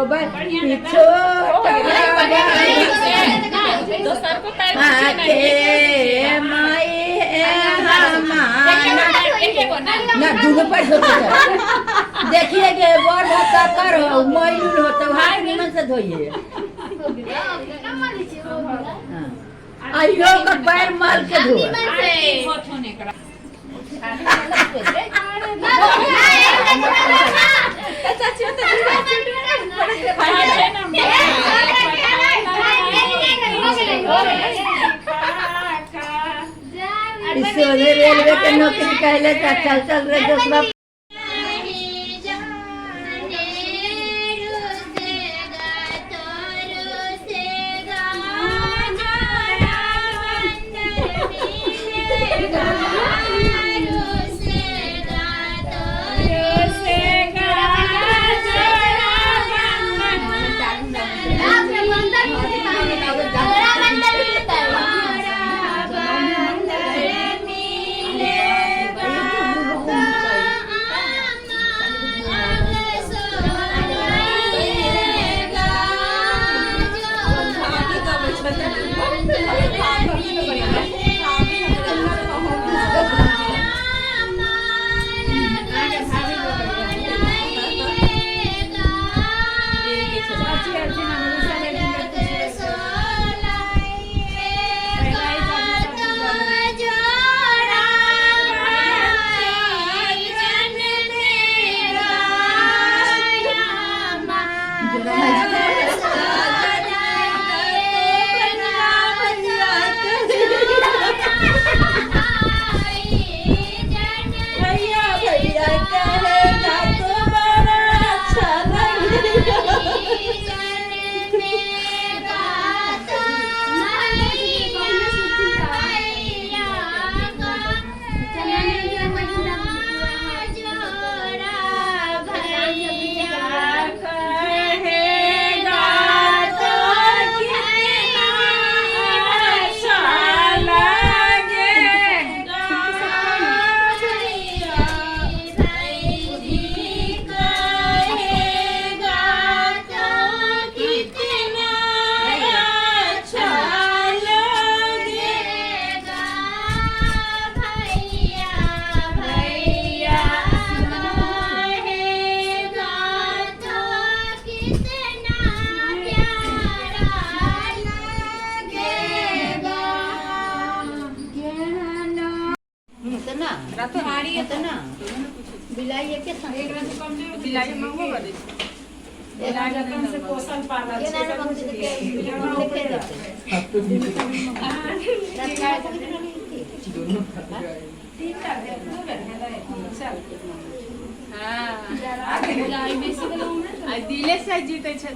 गोबर छोटा ना दूगो पर देखिए कि बड़ भत्ता कर मैलूल हो तो हाथ निमन से धोइए आइयो का पैर माल के धो रेलवे के नौकरी कहले चल रे दूसरा बिलाई के बिलाई मंगो कर दे बिलाई से पोषण पाला ये ना कम से लिखे देते हां बिलाई बेसी आ दिले से जीते छ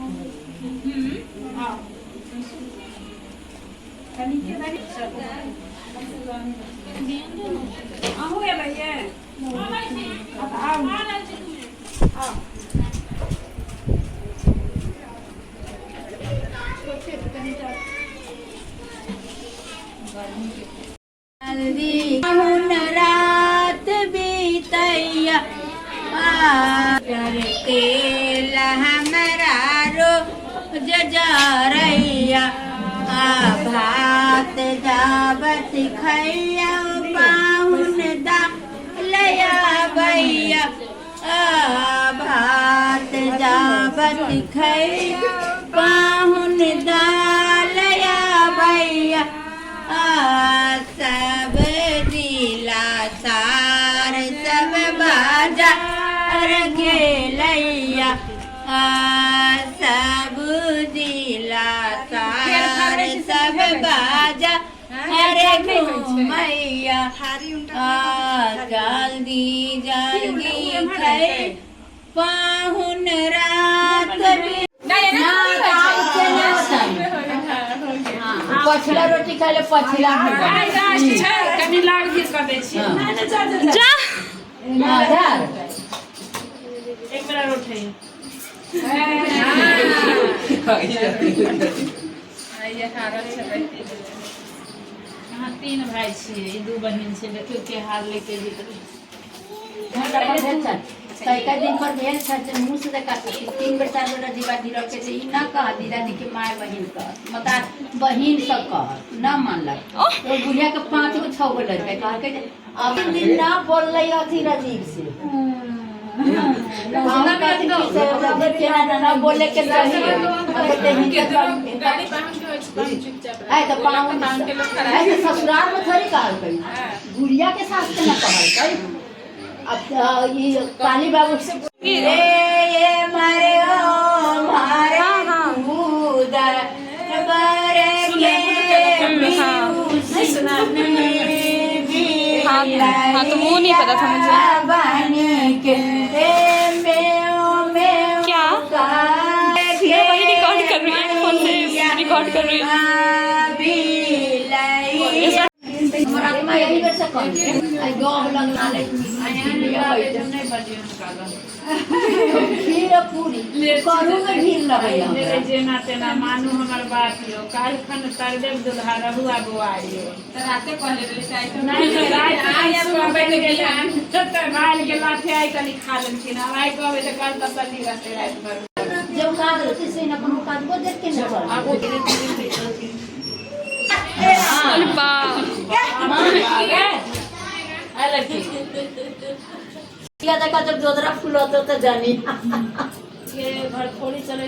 हां कनी के बारी हो गया भैया अब आओ आओ रात बीतैया तेल हमरा रोज जरैया भात जावत खैया पाहुन दा लया भैया भात जावत खैया पाहुन दा लया भैया सब दिला तार सब बाजा खेलैया सब दिला तार सब बाजा अरे घूमैया जल्दी जल्दी खाए पाहुन रात पछला रोटी खाले पछला कनी लाग गिर कर दे छी जा आधार एक मेरा रोटी ये हारल छै हां तीन भाई छी दू बहिन छै देखियो के हाल लेके जेतै घंटा पर कई दिन पर भेल छे मुँह से देखा 3 बेर 4 बेर दीवा दी रखे थे ई ना कह दीदा दी के माय बहिन का मता बहिन सब कह ना मानलक तो बुढ़िया के 5 गो 6 गो लड़के कह के अब दिन ना बोल रही अथी राजीव से ना बोले के चाहिए तो ससुराल में थोड़ी कहल गई गुड़िया के साथ के ना कहल गई अब ये काली बाबू से ये मारे ओ मारे खुदा करे हाँ तो वो नहीं पता था मुझे क्या मैं वही रिकॉर्ड कर रही हूँ फोन से रिकॉर्ड कर रही हूँ यही कर सकते पूरी करू में भीड़ लगे जेना तेना मानू हमर बात यो काल खन तर देव दुल्हा रहुआ बुआरी राते कहले नहीं रात आया तो बैठ गेल तो माल के लाथे आई कनी खा लेकिन आई कहबे त कल तसल्ली रहते रात भर जब काज रहते से अपन काज को देख के न कर आगो अल्पा देखा जब जोदरा फूल होता तो जानी ये घर थोड़ी चले